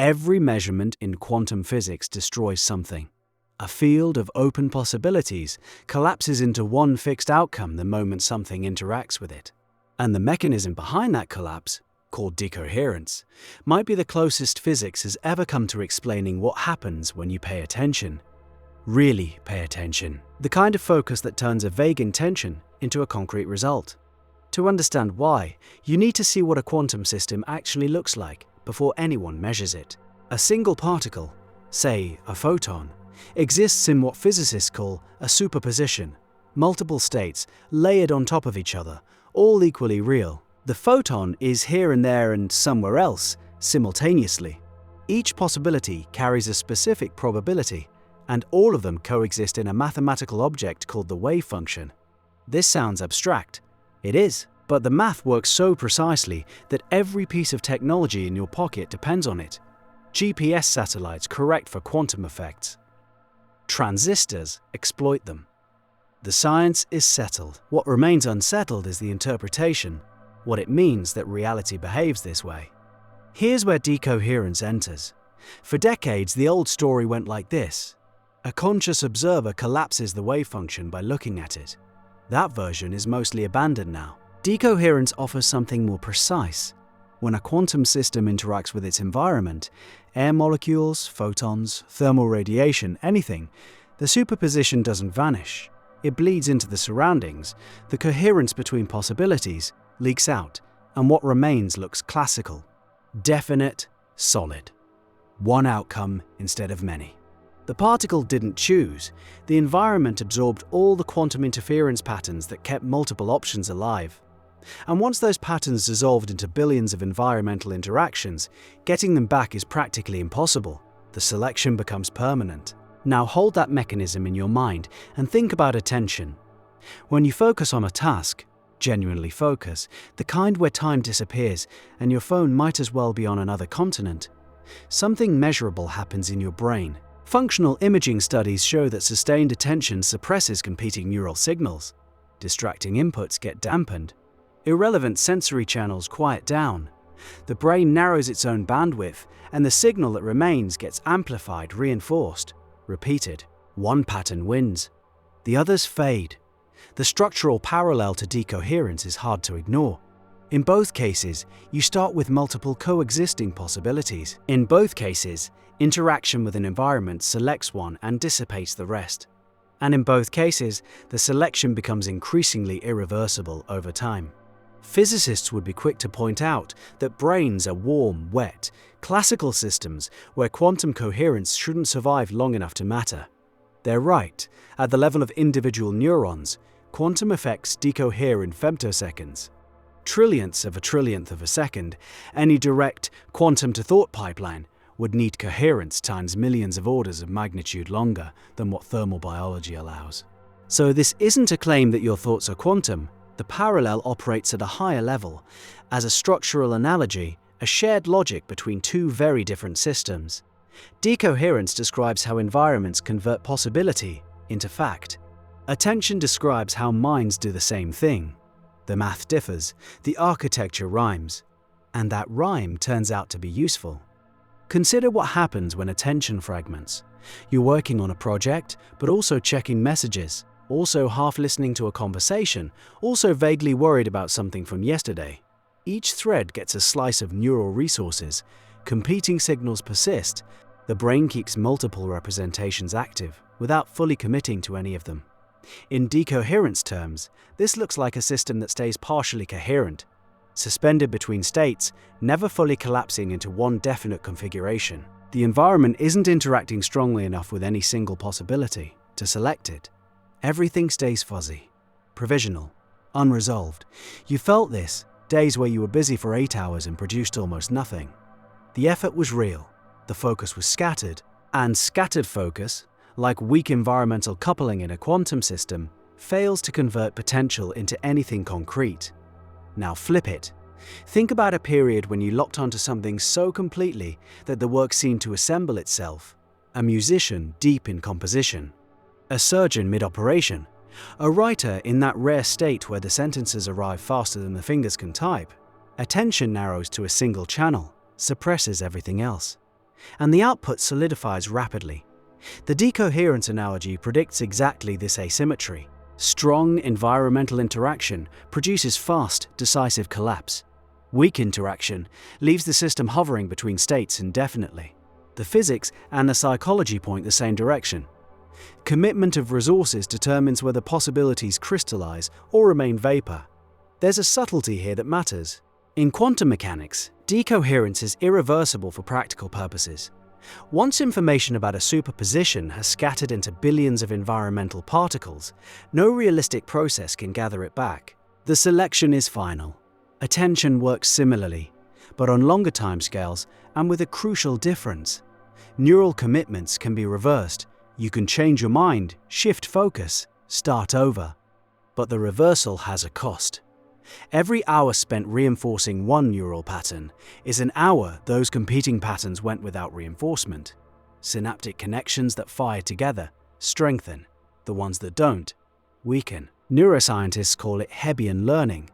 Every measurement in quantum physics destroys something. A field of open possibilities collapses into one fixed outcome the moment something interacts with it. And the mechanism behind that collapse, called decoherence, might be the closest physics has ever come to explaining what happens when you pay attention. Really pay attention. The kind of focus that turns a vague intention into a concrete result. To understand why, you need to see what a quantum system actually looks like before anyone measures it. A single particle, say a photon, exists in what physicists call a superposition, multiple states layered on top of each other, all equally real. The photon is here and there and somewhere else simultaneously. Each possibility carries a specific probability, and all of them coexist in a mathematical object called the wave function. This sounds abstract. It is, but the math works so precisely that every piece of technology in your pocket depends on it. GPS satellites correct for quantum effects. Transistors exploit them. The science is settled. What remains unsettled is the interpretation, what it means that reality behaves this way. Here's where decoherence enters. For decades, the old story went like this. A conscious observer collapses the wave function by looking at it. That version is mostly abandoned now. Decoherence offers something more precise. When a quantum system interacts with its environment, air molecules, photons, thermal radiation, anything, the superposition doesn't vanish. It bleeds into the surroundings, the coherence between possibilities leaks out, and what remains looks classical, definite, solid. One outcome instead of many. The particle didn't choose. The environment absorbed all the quantum interference patterns that kept multiple options alive. And once those patterns dissolved into billions of environmental interactions, getting them back is practically impossible. The selection becomes permanent. Now hold that mechanism in your mind and think about attention. When you focus on a task, genuinely focus, the kind where time disappears and your phone might as well be on another continent, something measurable happens in your brain. Functional imaging studies show that sustained attention suppresses competing neural signals. Distracting inputs get dampened. Irrelevant sensory channels quiet down. The brain narrows its own bandwidth, and the signal that remains gets amplified, reinforced, repeated. One pattern wins. The others fade. The structural parallel to decoherence is hard to ignore. In both cases, you start with multiple coexisting possibilities. In both cases, interaction with an environment selects one and dissipates the rest. And in both cases, the selection becomes increasingly irreversible over time. Physicists would be quick to point out that brains are warm, wet, classical systems where quantum coherence shouldn't survive long enough to matter. They're right. At the level of individual neurons, quantum effects decohere in femtoseconds. Trillionths of a trillionth of a second, any direct quantum-to-thought pipeline would need coherence times millions of orders of magnitude longer than what thermal biology allows. So this isn't a claim that your thoughts are quantum. The parallel operates at a higher level, as a structural analogy, a shared logic between two very different systems. Decoherence describes how environments convert possibility into fact. Attention describes how minds do the same thing. The math differs, the architecture rhymes, and that rhyme turns out to be useful. Consider what happens when attention fragments. You're working on a project, but also checking messages, also half listening to a conversation, also vaguely worried about something from yesterday. Each thread gets a slice of neural resources. Competing signals persist. The brain keeps multiple representations active without fully committing to any of them. In decoherence terms, this looks like a system that stays partially coherent, suspended between states, never fully collapsing into one definite configuration. The environment isn't interacting strongly enough with any single possibility to select it. Everything stays fuzzy, provisional, unresolved. You felt this, days where you were busy for 8 hours and produced almost nothing. The effort was real, the focus was scattered, and scattered focus, like weak environmental coupling in a quantum system, fails to convert potential into anything concrete. Now flip it. Think about a period when you locked onto something so completely that the work seemed to assemble itself. A musician deep in composition. A surgeon mid-operation. A writer in that rare state where the sentences arrive faster than the fingers can type. Attention narrows to a single channel, suppresses everything else. and the output solidifies rapidly. The decoherence analogy predicts exactly this asymmetry. Strong environmental interaction produces fast, decisive collapse. Weak interaction leaves the system hovering between states indefinitely. The physics and the psychology point the same direction. Commitment of resources determines whether possibilities crystallize or remain vapor. There's a subtlety here that matters. In quantum mechanics, decoherence is irreversible for practical purposes. Once information about a superposition has scattered into billions of environmental particles, no realistic process can gather it back. The selection is final. Attention works similarly, but on longer timescales and with a crucial difference. Neural commitments can be reversed. You can change your mind, shift focus, start over. But the reversal has a cost. Every hour spent reinforcing one neural pattern is an hour those competing patterns went without reinforcement. Synaptic connections that fire together strengthen. The ones that don't weaken. Neuroscientists call it Hebbian learning,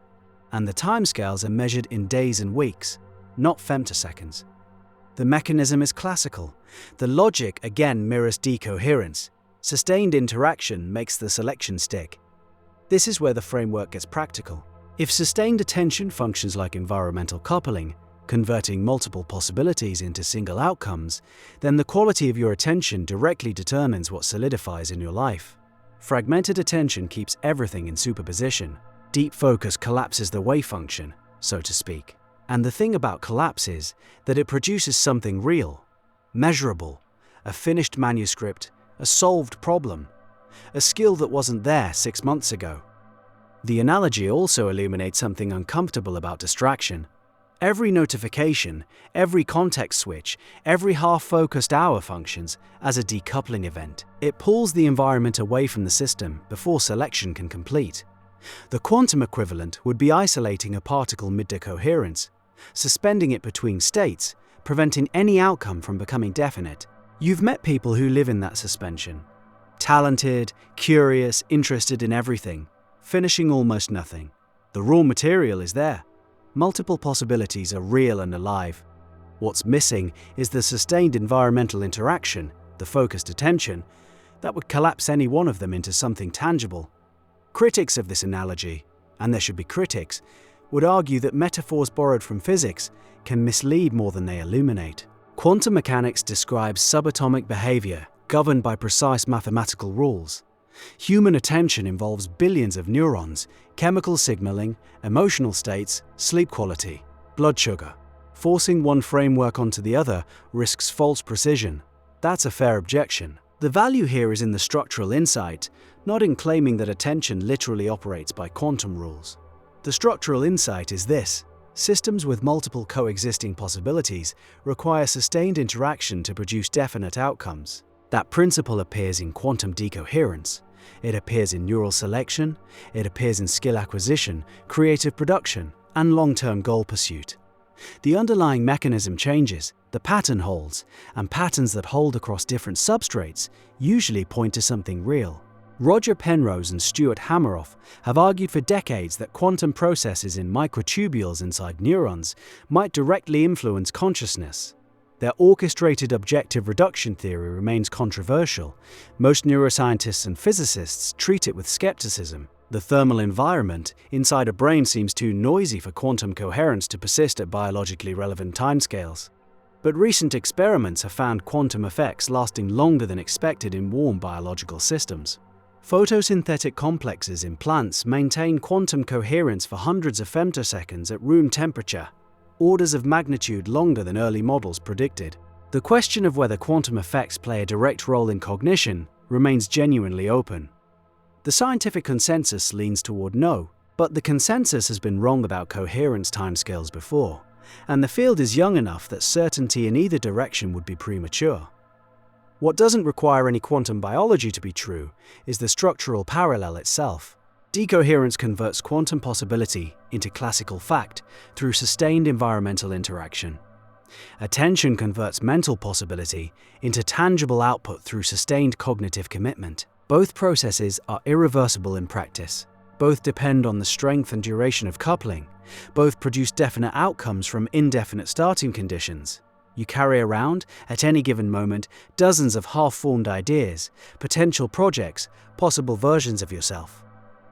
and the timescales are measured in days and weeks, not femtoseconds. The mechanism is classical. The logic again mirrors decoherence. Sustained interaction makes the selection stick. This is where the framework gets practical. If sustained attention functions like environmental coupling, converting multiple possibilities into single outcomes, then the quality of your attention directly determines what solidifies in your life. Fragmented attention keeps everything in superposition. Deep focus collapses the wave function, so to speak. And the thing about collapse is that it produces something real, measurable, a finished manuscript, a solved problem, a skill that wasn't there 6 months ago. The analogy also illuminates something uncomfortable about distraction. Every notification, every context switch, every half-focused hour functions as a decoupling event. It pulls the environment away from the system before selection can complete. The quantum equivalent would be isolating a particle mid-decoherence, suspending it between states, preventing any outcome from becoming definite. You've met people who live in that suspension. Talented, curious, interested in everything, finishing almost nothing. The raw material is there. Multiple possibilities are real and alive. What's missing is the sustained environmental interaction, the focused attention, that would collapse any one of them into something tangible. Critics of this analogy, and there should be critics, would argue that metaphors borrowed from physics can mislead more than they illuminate. Quantum mechanics describes subatomic behavior governed by precise mathematical rules. Human attention involves billions of neurons, chemical signaling, emotional states, sleep quality, blood sugar. Forcing one framework onto the other risks false precision. That's a fair objection. The value here is in the structural insight, not in claiming that attention literally operates by quantum rules. The structural insight is this: systems with multiple coexisting possibilities require sustained interaction to produce definite outcomes. That principle appears in quantum decoherence. It appears in neural selection, it appears in skill acquisition, creative production, and long-term goal pursuit. The underlying mechanism changes, the pattern holds, and patterns that hold across different substrates usually point to something real. Roger Penrose and Stuart Hameroff have argued for decades that quantum processes in microtubules inside neurons might directly influence consciousness. Their orchestrated objective reduction theory remains controversial. Most neuroscientists and physicists treat it with skepticism. The thermal environment inside a brain seems too noisy for quantum coherence to persist at biologically relevant timescales. But recent experiments have found quantum effects lasting longer than expected in warm biological systems. Photosynthetic complexes in plants maintain quantum coherence for hundreds of femtoseconds at room temperature, orders of magnitude longer than early models predicted. The question of whether quantum effects play a direct role in cognition remains genuinely open. The scientific consensus leans toward no, but the consensus has been wrong about coherence timescales before, and the field is young enough that certainty in either direction would be premature. What doesn't require any quantum biology to be true is the structural parallel itself. Decoherence converts quantum possibility into classical fact through sustained environmental interaction. Attention converts mental possibility into tangible output through sustained cognitive commitment. Both processes are irreversible in practice. Both depend on the strength and duration of coupling. Both produce definite outcomes from indefinite starting conditions. You carry around, at any given moment, dozens of half-formed ideas, potential projects, possible versions of yourself.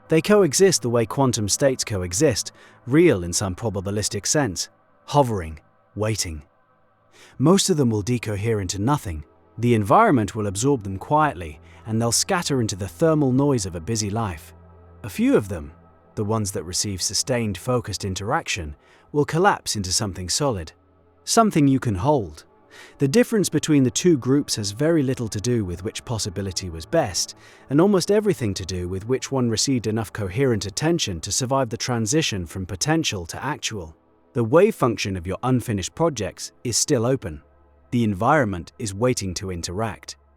They coexist the way quantum states coexist, real in some probabilistic sense, hovering, waiting. Most of them will decohere into nothing. The environment will absorb them quietly, and they'll scatter into the thermal noise of a busy life. A few of them, the ones that receive sustained, focused interaction, will collapse into something solid, something you can hold. The difference between the two groups has very little to do with which possibility was best, and almost everything to do with which one received enough coherent attention to survive the transition from potential to actual. The wave function of your unfinished projects is still open. The environment is waiting to interact.